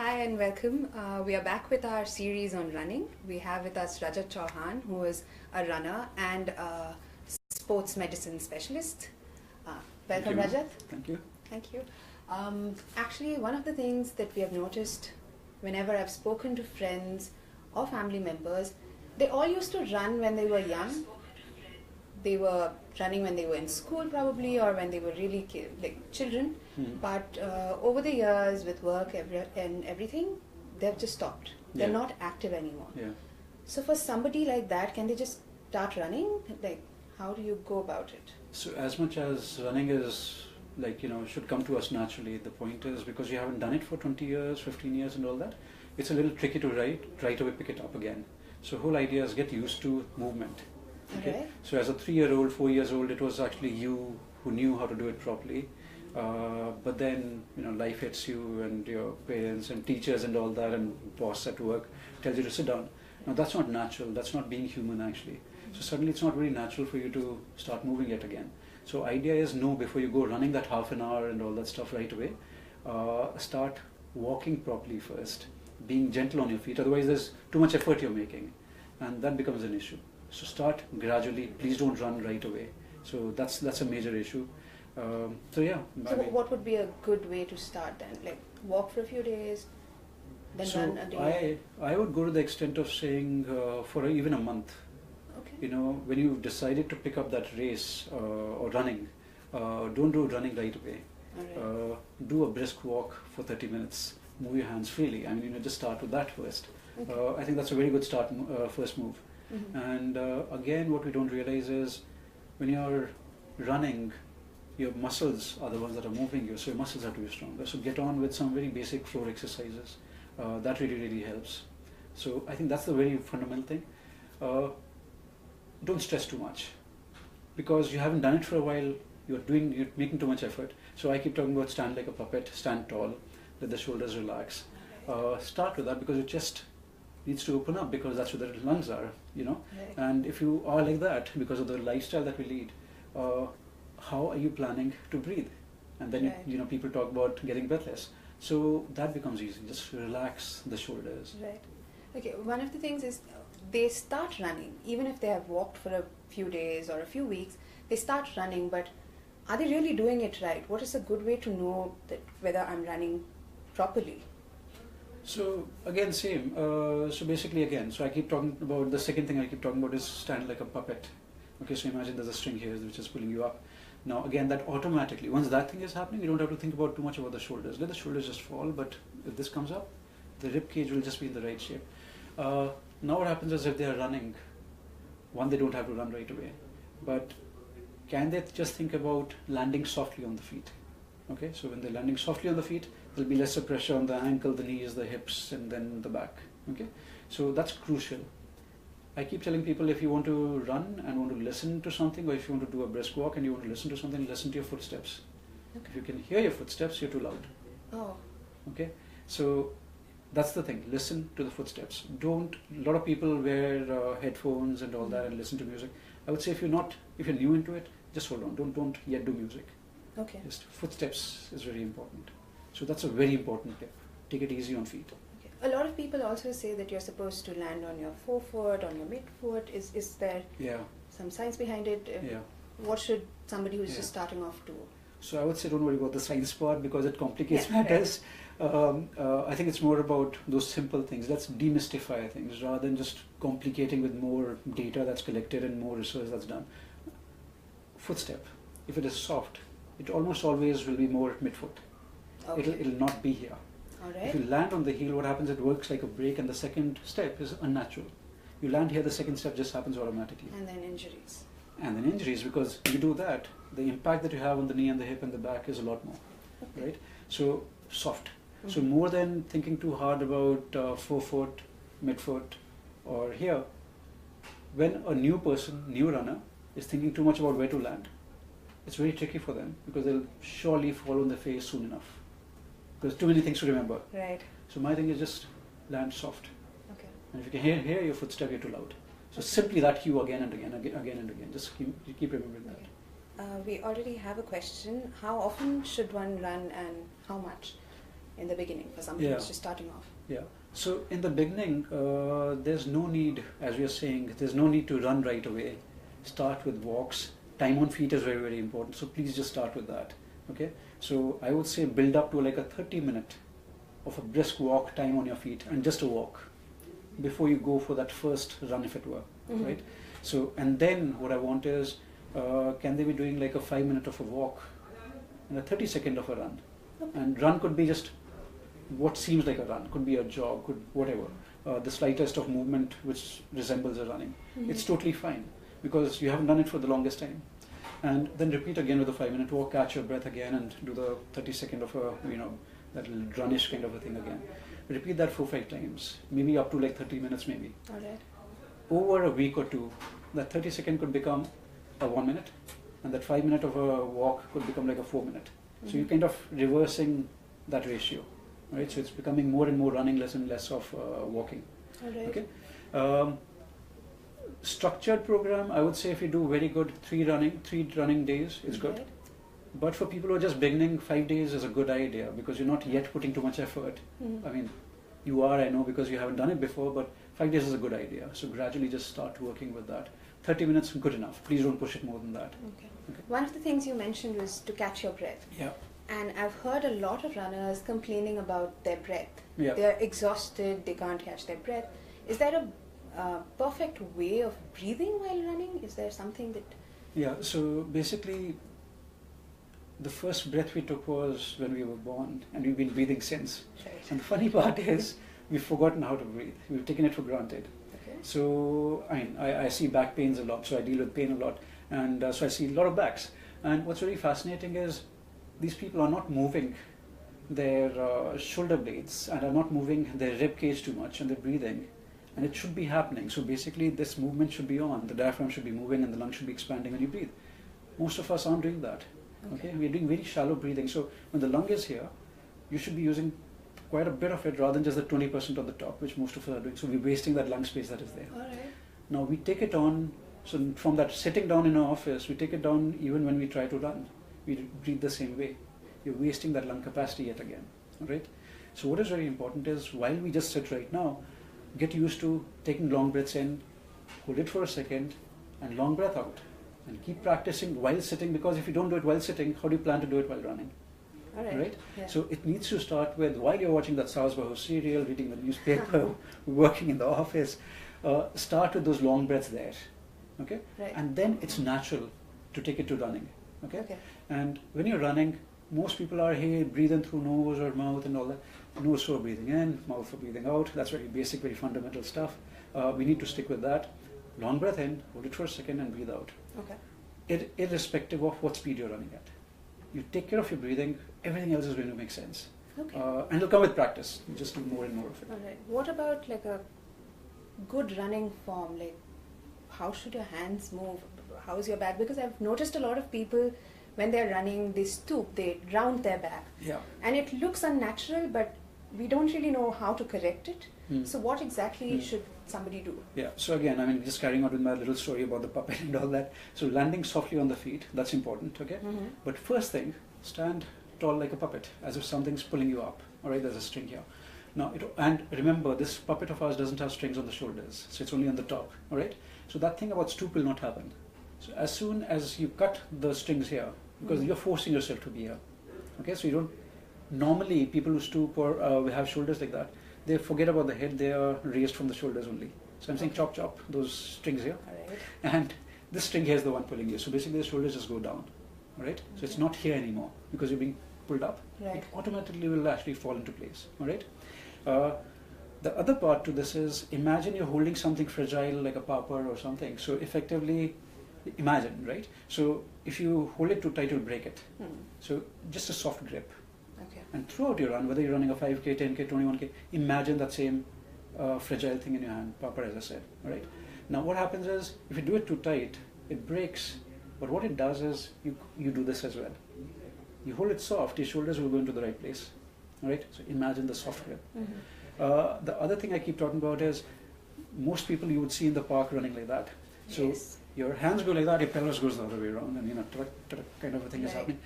Hi and welcome. We are back with our series on running. We have with us Rajat Chauhan, who is a runner and a sports medicine specialist. Welcome, Rajat. Thank you. Thank you. Actually, one of the things that we have noticed whenever I've spoken to friends or family members, they all used to run when they were young. They were running when they were in school probably, or when they were really like children. But over the years with work and everything, they've just stopped. They're not active anymore. Yeah. So for somebody like that, can they just start running? Like, how do you go about it? So as much as running is should come to us naturally, the point is because you haven't done it for 20 years, 15 years and all that, it's a little tricky to right away pick it up again. So whole idea is get used to movement. Okay. Alright. So as a 3-year-old, 4 years old, it was actually you who knew how to do it properly. But then life hits you, and your parents and teachers and all that, and boss at work tells you to sit down. Now that's not natural. That's not being human actually. So suddenly it's not very natural for you to start moving it again. So idea is no, before you go running that half an hour and all that stuff right away, start walking properly first, being gentle on your feet. Otherwise there's too much effort you're making, and that becomes an issue. So start gradually. Please don't run right away. So that's a major issue. So what would be a good way to start then? Like walk for a few days, then so run a day? I would go to the extent of saying for even a month. Okay. When you've decided to pick up that race or running, don't do running right away. Alright. Do a brisk walk for 30 minutes. Move your hands freely. I mean, just start with that first. Okay. I think that's a very good start, first move. Mhm. And again, what we don't realize is when you're running, your muscles are the ones that are moving you, so your muscles have to be stronger. So get on with some very basic floor exercises. That really helps. So I think that's the very fundamental thing. Don't stress too much, because you haven't done it for a while. You're making too much effort. So I keep talking about stand like a puppet, stand tall, let the shoulders relax. Start with that, because your chest needs to open up, because that's where the lungs are, Right. And if you are like that because of the lifestyle that we lead, how are you planning to breathe? And then Right. people talk about getting breathless. So that becomes easy. Just relax the shoulders. Right. Okay, one of the things is they start running, even if they have walked for a few days or a few weeks, they start running, but are they really doing it right? What is a good way to know that whether I'm running properly? So again, same. So basically, again, so I keep talking about the second thing I keep talking about is stand like a puppet. Okay, so imagine there's a string here which is pulling you up. Now again, that automatically, once that thing is happening, you don't have to think about too much about the shoulders. Let the shoulders just fall, but if this comes up, the rib cage will just be in the right shape. Now what happens is if they are running, one, they don't have to run right away, but can they just think about landing softly on the feet? Okay, so when they're landing softly on the feet, there'll be lesser pressure on the ankle, the knees, the hips, and then the back. Okay, so that's crucial. I keep telling people, if you want to run and want to listen to something, or if you want to do a brisk walk and you want to listen to something, listen to your footsteps. Okay. If you can hear your footsteps, you're too loud. Oh, Okay, so that's the thing. Listen to the footsteps. Don't. A lot of people wear headphones and all that and listen to music. I would say if you're new into it, just hold on. Don't yet do music. okay. Just footsteps is very important. So that's a very important tip. Take it easy on feet. Okay. A lot of people also say that you're supposed to land on your forefoot, on your midfoot. Is there Yeah, some science behind it? yeah. What should somebody who's Yeah. just starting off do? So I would say don't worry about the science part, because it complicates Yeah, matters. I think it's more about those simple things. Let's demystify things rather than just complicating with more data that's collected and more research that's done. Footstep, if it is soft, it almost always will be more midfoot. Okay. It'll not be here. All If right. you land on the heel, what happens? It works like a brake, and the second step is unnatural. You land here, the second step just happens automatically. And then injuries. And then injuries, because you do that, the impact that you have on the knee and the hip and the back is a lot more, Okay. right? So soft. So Mhm. more than thinking too hard about forefoot, midfoot, or here, when a new person, new runner, is thinking too much about where to land, it's very tricky for them, because they'll surely fall on their face soon enough. Because too many things to remember. Right. So my thing is just land soft. Okay. And if you can hear your footstep, you're too loud. So simply that cue again and again and again. Just keep remembering that. Okay. We already have a question. How often should one run and how much? in the beginning for somebody who's just starting off? Yeah. So in the beginning, there's no need, as we are saying, there's no need to run right away. Start with walks. Time on feet is very, very important. So please just start with that. Okay. So I would say build up to like a 30-minute of a brisk walk time on your feet, and just a walk before you go for that first run, if it were, right? So, and then what I want is, can they be doing like a 5-minute of a walk and a 30-second of a run? And run could be just what seems like a run, could be a jog, could whatever, the slightest of movement which resembles a running. It's totally fine because you haven't done it for the longest time. And then repeat again with a 5-minute walk, catch your breath again, and do the 30-second of a, that little runish kind of a thing again. Repeat that 4-5 times, maybe up to like 30 minutes maybe. Alright. Over a week or two, that 30-second could become a 1 minute, and that 5-minute of a walk could become like a 4-minute. So you're kind of reversing that ratio, right? So it's becoming more and more running, less and less of walking. Alright. Okay. Structured program, I would say if you do very good, 3 running days is good. Right. But for people who are just beginning, 5 days is a good idea because you're not yet putting too much effort. I mean, you are, I know, because you haven't done it before, but 5 days is a good idea. So gradually just start working with that. 30 minutes, good enough. Please don't push it more than that. Okay. One of the things you mentioned was to catch your breath. Yeah. And I've heard a lot of runners complaining about their breath. Yeah. They're exhausted, they can't catch their breath. Is there a perfect way of breathing while running? Is there something that... Yeah, so basically, the first breath we took was when we were born, and we've been breathing since. Right. And the funny part is, we've forgotten how to breathe. We've taken it for granted. Okay. So, I see back pains a lot, so I deal with pain a lot. And so I see a lot of backs. And what's really fascinating is, these people are not moving their shoulder blades and are not moving their rib cage too much, and they're breathing. And it should be happening. So basically, this movement should be on. The diaphragm should be moving and the lungs should be expanding when you breathe. Most of us aren't doing that. Okay, we're doing very shallow breathing. So when the lung is here, you should be using quite a bit of it rather than just the 20% on the top, which most of us are doing. So we're wasting that lung space that is there. All right. Now we take it on. So from that sitting down in our office, we take it down even when we try to run. We breathe the same way. You're wasting that lung capacity yet again. All right. So what is very important is while we just sit right now, get used to taking long breaths in, hold it for a second, and long breath out. And keep practicing while sitting, because if you don't do it while sitting, how do you plan to do it while running? All right. Right? Yeah. So it needs to start with, while you're watching that Saas Bahu serial, reading the newspaper, working in the office, start with those long breaths there. Okay? Right. And then it's natural to take it to running. Okay? Okay. And when you're running, most people are, hey, breathe in through nose or mouth and all that. Nose for breathing in, mouth for breathing out. That's very basic, very fundamental stuff. We need to stick with that. Long breath in, hold it for a second and breathe out. Okay. Irrespective of what speed you're running at. You take care of your breathing, everything else is going to make sense. Okay. And it'll come with practice. You just do more and more of it. All right. What about like a good running form? Like, how should your hands move? How is your back? Because I've noticed a lot of people, when they're running, they stoop, they round their back. Yeah. And it looks unnatural, but we don't really know how to correct it. So what exactly should somebody do? Yeah, so again, just carrying on with my little story about the puppet and all that. So landing softly on the feet, that's important, okay? But first thing, stand tall like a puppet, as if something's pulling you up. All right, there's a string here. Now, and remember, this puppet of ours doesn't have strings on the shoulders, so it's only on the top, all right? So that thing about stoop will not happen. So as soon as you cut the strings here, because you're forcing yourself to be here, okay? So you don't, normally people who stoop or have shoulders like that, they forget about the head, they are raised from the shoulders only. So I'm saying chop chop, those strings here. All right. And this string here is the one pulling you. So basically the shoulders just go down, all right? So it's not here anymore because you're being pulled up. Right. It automatically will actually fall into place, all right? The other part to this is, imagine you're holding something fragile like a paper or something. So effectively, imagine, right? So if you hold it too tight, you'll break it. So just a soft grip. Okay. And throughout your run, whether you're running a 5K, 10K, 21K, imagine that same fragile thing in your hand, paper as I said, all right? Now what happens is, if you do it too tight, it breaks, but what it does is, you do this as well. You hold it soft, your shoulders will go into the right place, all right? So imagine the soft grip. The other thing I keep talking about is, most people you would see in the park running like that. So Yes. Your hands go like that, your pelvis goes the other way around, and kind of a thing is happening.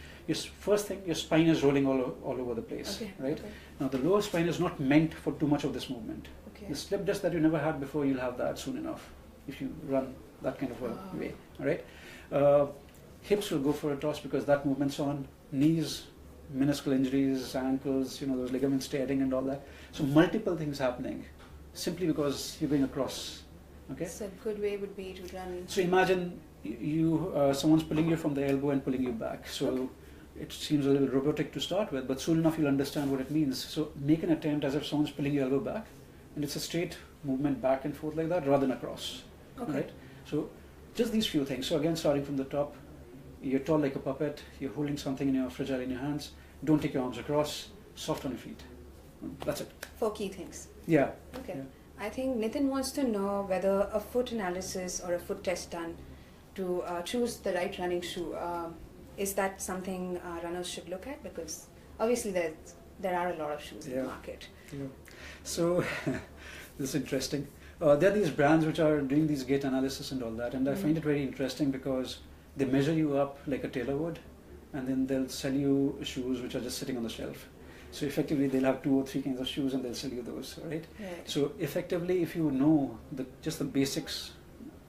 First thing, your spine is rolling all over the place, right? Okay. Now the lower spine is not meant for too much of this movement. Okay. The slip disc that you never had before, you'll have that soon enough if you run that kind of a way, all right? Hips will go for a toss because that movement's on. Knees, meniscal injuries, ankles, those ligaments tearing and all that. So multiple things happening simply because you're going across. Okay. So a good way would be to run. So imagine someone's pulling you from the elbow and pulling you back. So it seems a little robotic to start with, but soon enough you'll understand what it means. So make an attempt as if someone's pulling your elbow back, and it's a straight movement back and forth like that rather than across. Okay. Right? So just these few things. So again, starting from the top, you're tall like a puppet, you're holding something fragile in your hands, don't take your arms across, soft on your feet. That's it. 4 key things. Yeah. Okay. Yeah. I think Nitin wants to know whether a foot analysis or a foot test done to choose the right running shoe, is that something runners should look at? Because obviously there are a lot of shoes in the market. Yeah. So this is interesting. There are these brands which are doing these gait analysis and all that, and I find it very interesting because they measure you up like a tailor would, and then they'll sell you shoes which are just sitting on the shelf. So effectively they'll have 2 or 3 kinds of shoes and they'll sell you those, right? So effectively if you know just the basics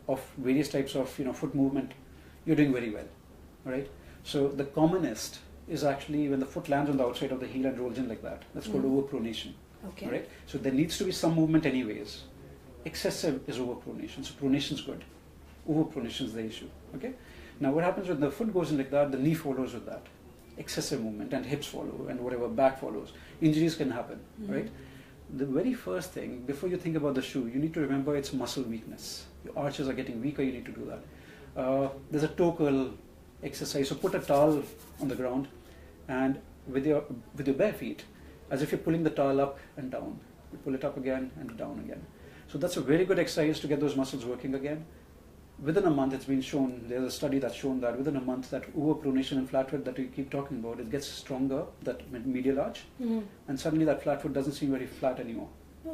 of various types of foot movement, you're doing very well, right? So the commonest is actually when the foot lands on the outside of the heel and rolls in like that. That's called overpronation, right? So there needs to be some movement anyways. Excessive is overpronation, so pronation is good. Overpronation is the issue, okay? Now what happens when the foot goes in like that, the knee follows with that. Excessive movement, and hips follow, and whatever, back follows. Injuries can happen, right? The very first thing, before you think about the shoe, you need to remember it's muscle weakness. Your arches are getting weaker, you need to do that. There's a toe curl exercise, so put a towel on the ground, and with your bare feet, as if you're pulling the towel up and down. You pull it up again and down again. So that's a very good exercise to get those muscles working again. Within a month, it's been shown, there's a study that's shown that within a month, that overpronation and flat foot that we keep talking about, it gets stronger, that medial arch, and suddenly that flat foot doesn't seem very flat anymore.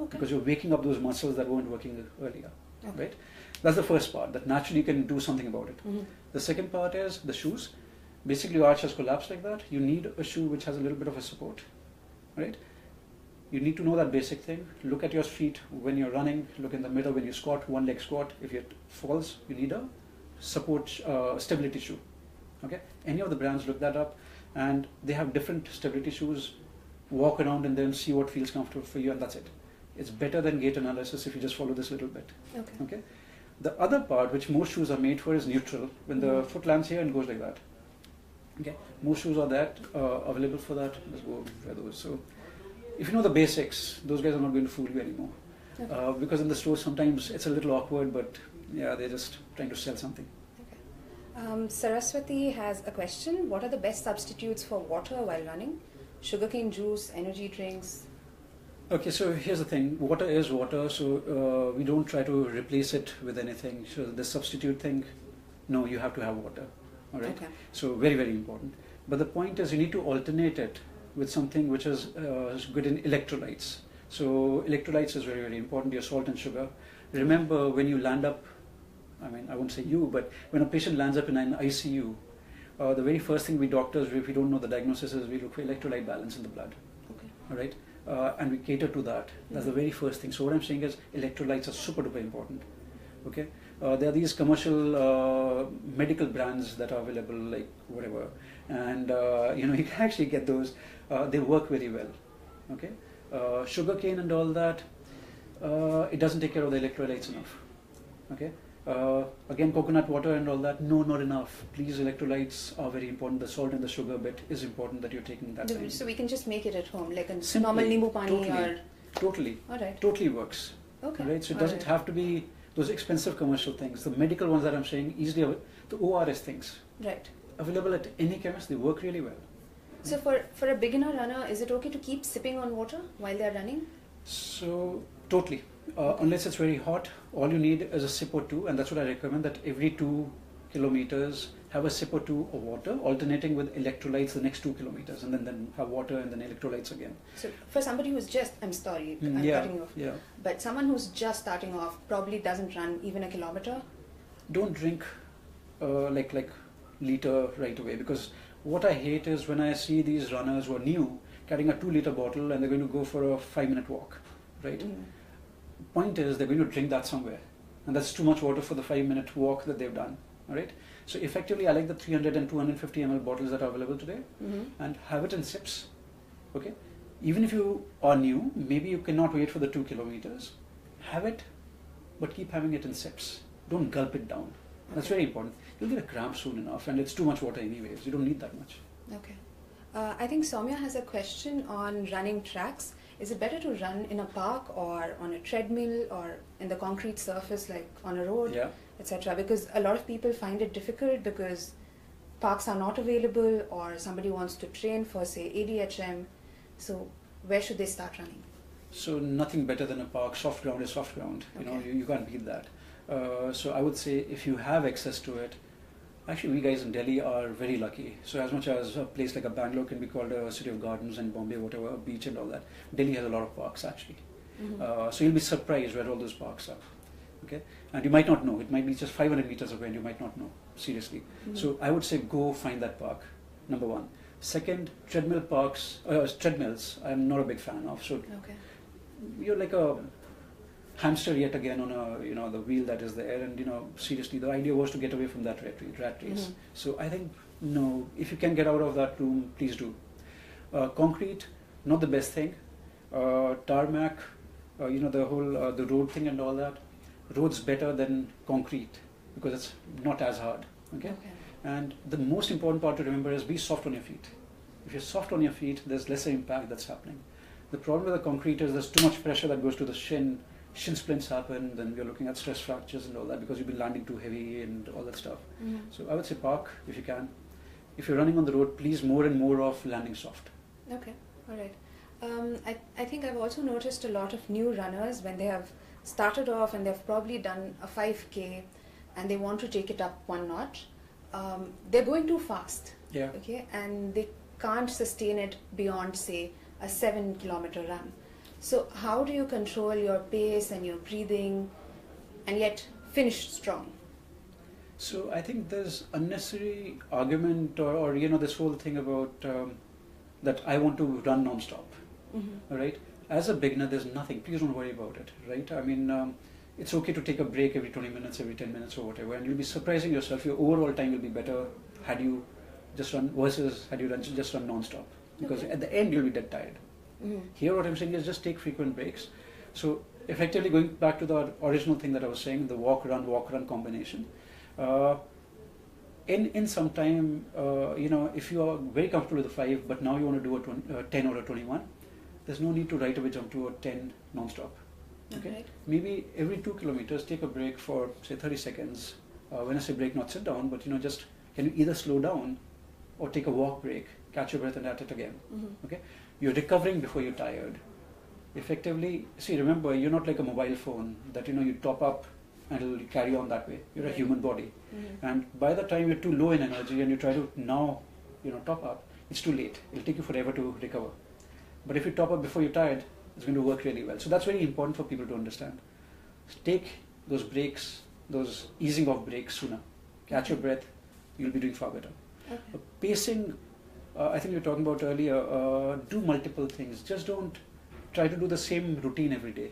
Because you're waking up those muscles that weren't working earlier, right? That's the first part, that naturally you can do something about it. The second part is the shoes. Basically, your arch has collapsed like that. You need a shoe which has a little bit of a support, right? You need to know that basic thing. Look at your feet when you're running. Look in the mirror when you squat, 1 leg squat. If it falls, you need a support stability shoe. Okay. Any of the brands, look that up, and they have different stability shoes. Walk around and then see what feels comfortable for you, and that's it. It's better than gait analysis if you just follow this little bit. Okay. The other part, which most shoes are made for, is neutral. When the foot lands here and goes like that. Okay. Most shoes are available for that. Let's go for those. So, if you know the basics, those guys are not going to fool you anymore. Because in the store sometimes it's a little awkward, but yeah, they're just trying to sell something. Saraswati has a question. What are the best substitutes for water while running? Sugarcane juice, energy drinks? Okay, so here's the thing. Water is water, so we don't try to replace it with anything. So the substitute thing, no, you have to have water. All right? So very, very important. But the point is you need to alternate it with something which is good in electrolytes. So electrolytes is very, very important, your salt and sugar. Remember when you land up, I won't say you, but when a patient lands up in an ICU, the very first thing we doctors, if we don't know the diagnosis, is we look for electrolyte balance in the blood. All right? And we cater to that. That's the very first thing. So what I'm saying is electrolytes are super duper important. Okay? There are these commercial medical brands that are available, like whatever, and you can actually get those. They work very well. Okay, sugarcane and all that, it doesn't take care of the electrolytes enough. Okay, again, coconut water and all that, no, not enough. Please, electrolytes are very important. The salt and the sugar bit is important that you're taking that time. So we can just make it at home, like a Simply, normal nimbu pani totally. All right. Totally works. Okay. Right, so it doesn't have to be those expensive commercial things. The medical ones that I'm saying, easily, the ORS things. Right. Available at any chemist, they work really well. So for a beginner runner, is it okay to keep sipping on water while they're running? So, totally. Unless it's very hot, all you need is a sip or two, and that's what I recommend, that every 2 kilometers, have a sip or two of water, alternating with electrolytes the next 2 kilometers, and then have water and then electrolytes again. So for somebody who's just, I'm sorry, I'm cutting you off, but someone who's just starting off probably doesn't run even a kilometer. don't drink like liter right away, because what I hate is when I see these runners who are new carrying a 2 liter bottle and they're going to go for a 5-minute walk, right? Point is they're going to drink that somewhere, and that's too much water for the 5-minute walk that they've done. All right. So effectively, I like the 300 and 250 ml bottles that are available today, and have it in sips. Okay. Even if you are new, maybe you cannot wait for the 2 kilometers. Have it, but keep having it in sips. Don't gulp it down. That's very important. You'll get a cramp soon enough, and it's too much water anyways. You don't need that much. Okay. I think Soumya has a question on running tracks. Is it better to run in a park or on a treadmill or in the concrete surface like on a road, etc.? Because a lot of people find it difficult because parks are not available, or somebody wants to train for, say, ADHM. So where should they start running? So nothing better than a park. Soft ground is soft ground. You know, you can't beat that. So I would say if you have access to it, actually we guys in Delhi are very lucky. So as much as a place like a Bangalore can be called a city of gardens, and Bombay, whatever, a beach and all that, Delhi has a lot of parks actually. So you'll be surprised where all those parks are. Okay, and you might not know. It might be just 500 meters away and you might not know, seriously. So I would say go find that park, number one. Second, treadmills, I'm not a big fan of. So you're like a hamster yet again on a, the wheel that is there, and seriously, the idea was to get away from that rat race. So I think, no, if you can get out of that room, please do. Concrete, not the best thing. Tarmac, the whole the road thing and all that. Road's better than concrete because it's not as hard. Okay. And the most important part to remember is be soft on your feet. If you're soft on your feet, there's lesser impact that's happening. The problem with the concrete is there's too much pressure that goes to the shin splints happen, then we're looking at stress fractures and all that because you've been landing too heavy and all that stuff. So I would say park if you can. If you're running on the road, please more and more of landing soft. Okay, all right. I think I've also noticed a lot of new runners when they have started off and they've probably done a 5K and they want to take it up one notch. They're going too fast. Okay, and they can't sustain it beyond, say, a 7-kilometer run. So how do you control your pace and your breathing and yet finish strong? So I think there's unnecessary argument or this whole thing about that I want to run non-stop. All right. As a beginner, there's nothing. Please don't worry about it. Right. I mean, it's okay to take a break every 20 minutes, every 10 minutes or whatever, and you'll be surprising yourself. Your overall time will be better had you just run versus had you just run non-stop. Because at the end, you'll be dead tired. Here what I'm saying is just take frequent breaks. So effectively going back to the original thing that I was saying, the walk-run combination. In some time, if you are very comfortable with the 5, but now you want to do a 10 or a 21, there's no need to right away jump to a 10 non-stop. Okay? Maybe every 2 kilometers take a break for say 30 seconds. When I say break, not sit down, but just can you either slow down or take a walk break, catch your breath and at it again. Okay? You're recovering before you're tired. Effectively, see, remember, you're not like a mobile phone that you top up and it'll carry on that way. You're a human body. And by the time you're too low in energy and you try to now top up, it's too late. It'll take you forever to recover. But if you top up before you're tired, it's going to work really well. So that's very important for people to understand. Take those breaks, those easing off breaks sooner. Catch your breath, you'll be doing far better. Pacing, I think you were talking about earlier, do multiple things. Just don't try to do the same routine every day.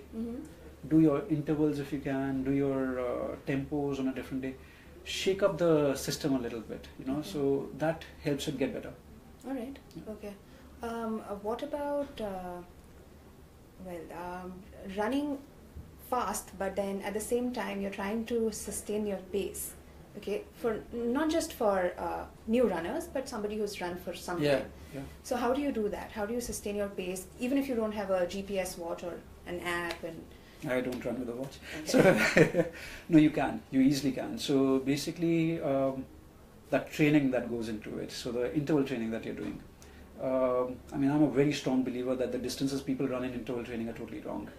Do your intervals if you can, do your tempos on a different day. Shake up the system a little bit, so that helps it get better. All right, okay. What about running fast, but then at the same time you're trying to sustain your pace? Okay, for not just for new runners, but somebody who's run for some time. So how do you do that? How do you sustain your pace, even if you don't have a GPS watch or an app? And I don't run with a watch. So no, you can. You easily can. So basically, that training that goes into it. So the interval training that you're doing. I'm a very strong believer that the distances people run in interval training are totally wrong.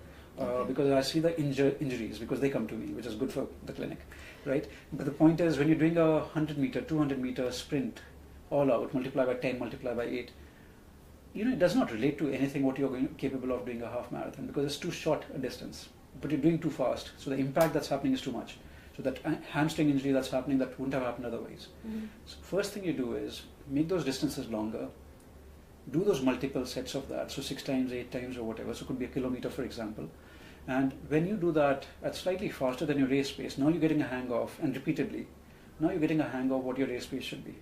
Because I see the injuries because they come to me, which is good for the clinic, right? But the point is, when you're doing a 100 meter, 200 meter sprint, all out, multiply by 10, multiply by 8, it does not relate to anything what you're capable of doing a half marathon because it's too short a distance, but you're doing too fast. So the impact that's happening is too much. So So that hamstring injury that's happening, that wouldn't have happened otherwise. So first thing you do is make those distances longer. Do those multiple sets of that, so 6 times, 8 times or whatever, so it could be a kilometer for example. And when you do that at slightly faster than your race pace, now you're getting a hang of, and repeatedly, now you're getting a hang of what your race pace should be.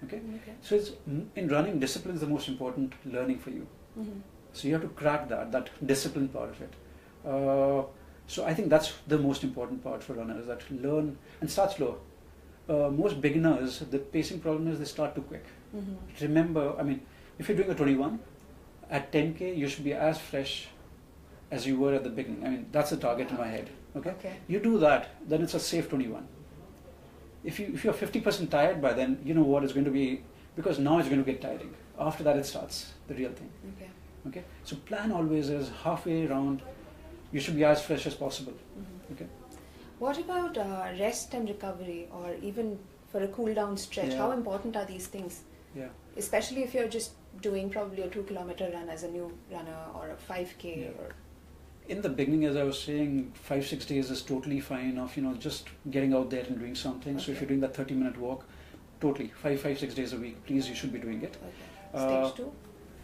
Okay? So it's, in running, discipline is the most important learning for you. So you have to crack that discipline part of it. So I think that's the most important part for runners, that learn and start slow. Most beginners, the pacing problem is they start too quick. Remember, I mean, if you're doing a 21, at 10K you should be as fresh as you were at the beginning. I mean, that's the target in my head. Okay? You do that, then it's a safe 21. If you're 50% tired by then, you know what it's going to be, because now it's going to get tiring. After that it starts, the real thing. Okay? So plan always is halfway around, you should be as fresh as possible. Okay? What about rest and recovery, or even for a cool down stretch? How important are these things? Especially if you're just doing probably a 2-kilometer run as a new runner, or a 5K. Or in the beginning, as I was saying, 5-6 days is totally fine of just getting out there and doing something. So if you're doing that 30-minute walk, totally 5-6 days a week, please, you should be doing it. Stage 2?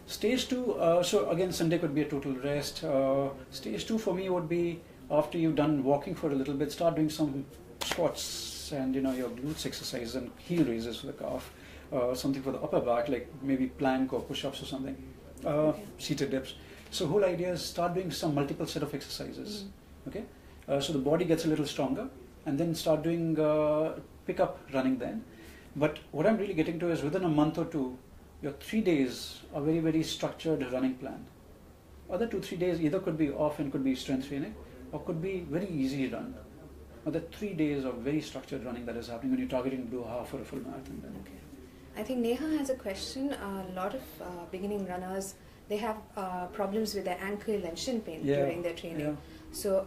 Stage 2, so again, Sunday could be a total rest. Stage 2 for me would be after you've done walking for a little bit, start doing some squats and your glutes exercises and heel raises for the calf. Something for the upper back, like maybe plank or push-ups or something. Seated dips. So whole idea is start doing some multiple set of exercises. Okay, so the body gets a little stronger, and then start doing pick up running then. But what I'm really getting to is within a month or two, your 3 days are very, very structured running plan. Other 2-3 days either could be off and could be strength training, or could be very easy run. Other 3 days of very structured running that is happening when you're targeting to do a half or a full marathon. I think Neha has a question. A lot of beginning runners, they have problems with their ankle and shin pain during their training. So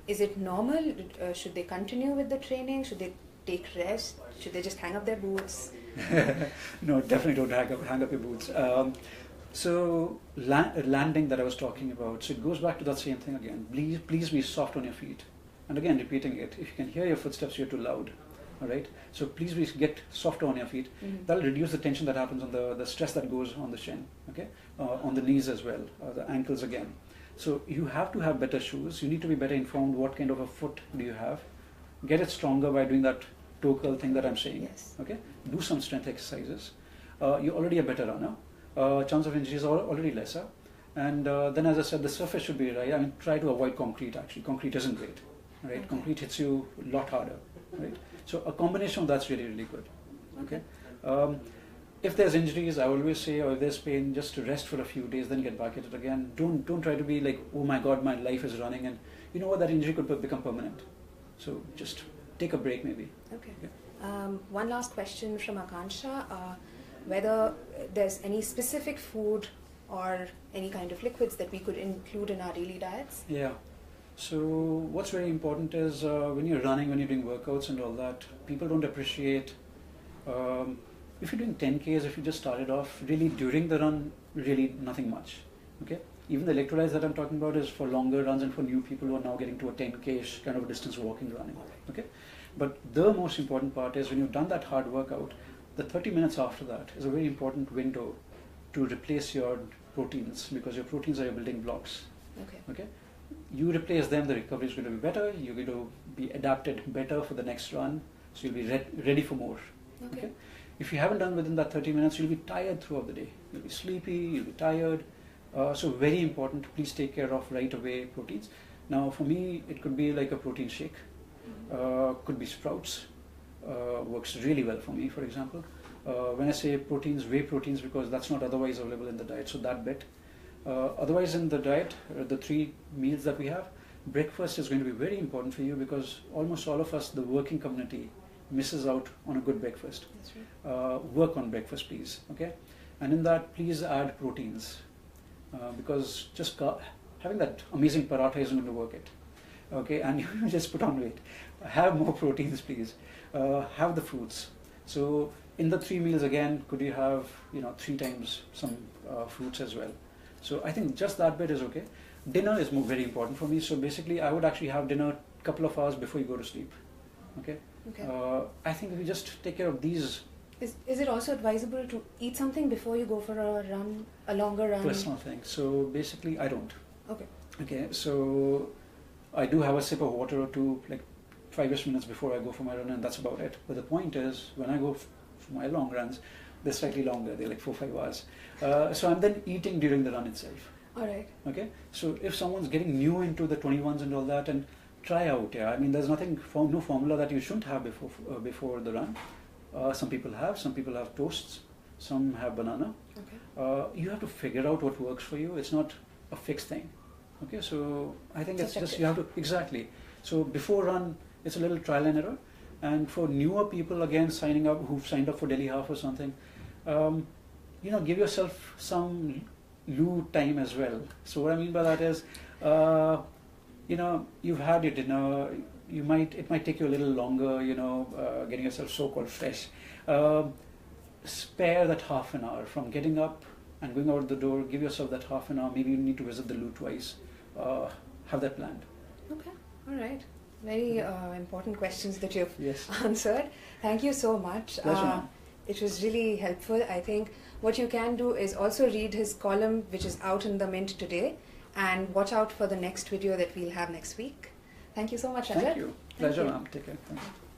is it normal? Should they continue with the training? Should they take rest? Should they just hang up their boots? No, definitely don't hang up your boots. So landing that I was talking about, so it goes back to that same thing again. Please be soft on your feet. And again, repeating it, if you can hear your footsteps, you're too loud. All right. So please get softer on your feet. That'll reduce the tension that happens on the stress that goes on the shin. Okay, on the knees as well, the ankles again. So you have to have better shoes. You need to be better informed. What kind of a foot do you have? Get it stronger by doing that toe curl thing that I'm saying. Okay. Do some strength exercises. You're already a better runner. Chance of injuries are already lesser. And then, as I said, the surface should be right. I mean, try to avoid concrete. Actually, concrete isn't great. Right. Concrete hits you a lot harder. Right. So a combination of that's really, really good. Okay. If there's injuries, I always say, or if there's pain, just to rest for a few days, then get back at it again. Don't try to be like, oh my God, my life is running, and you know what, that injury could become permanent. So just take a break maybe. One last question from Akansha. Whether there's any specific food or any kind of liquids that we could include in our daily diets? So what's very important is when you're running, when you're doing workouts and all that, people don't appreciate, if you're doing 10Ks, if you just started off, really during the run, really nothing much. Okay. Even the electrolytes that I'm talking about is for longer runs and for new people who are now getting to a 10K-ish kind of distance walking, running. Okay. But the most important part is when you've done that hard workout, the 30 minutes after that is a very important window to replace your proteins, because your proteins are your building blocks. Okay. You replace them, the recovery is going to be better, you're going to be adapted better for the next run, so you'll be ready for more. Okay. If you haven't done within that 30 minutes, you'll be tired throughout the day. You'll be sleepy, you'll be tired. So very important, please take care of right away proteins. Now for me, it could be like a protein shake, could be sprouts, works really well for me, for example. When I say proteins, whey proteins, because that's not otherwise available in the diet, so that bit. Otherwise in the diet, the 3 meals that we have, breakfast is going to be very important for you, because almost all of us, the working community, misses out on a good breakfast. Work on breakfast, please. Okay, and in that, please add proteins, because just having that amazing paratha isn't going to work it. Okay, and you just put on weight. Have more proteins, please. Have the fruits. So in the 3 meals again, could you have 3 times some fruits as well? So I think just that bit is okay. Dinner is very important for me. So basically, I would actually have dinner a couple of hours before you go to sleep. Okay. Okay. I think if you just take care of these Is it also advisable to eat something before you go for a run, a longer run? personal things, so basically I don't. Okay. Okay, so I do have a sip of water or two, like 5ish minutes before I go for my run, and that's about it. But the point is, when I go for my long runs, they're slightly longer. They're like 4-5 hours. So I'm then eating during the run itself. All right. Okay, so if someone's getting new into the 21s and all that, and try out. Yeah, I mean, there's no formula that you shouldn't have before the run. Some people have toasts, some have banana. Okay. You have to figure out what works for you. It's not a fixed thing. Okay, so I think it's just you have to exactly. So before run, it's a little trial and error, and for newer people again who've signed up for Delhi Half or something, give yourself some loo time as well. So what I mean by that is, you've had your dinner. It might take you a little longer, getting yourself so-called fresh. Spare that half an hour from getting up and going out the door. Give yourself that half an hour. Maybe you need to visit the loo twice. Have that planned. Okay. All right. Very important questions that you've Yes. answered. Thank you so much. Pleasure, ma'am. It was really helpful. I think what you can do is also read his column, which is out in the Mint today, and watch out for the next video that we'll have next week. Thank you so much, Rajat. Thank you. Pleasure, ma'am. Take care. Thank you.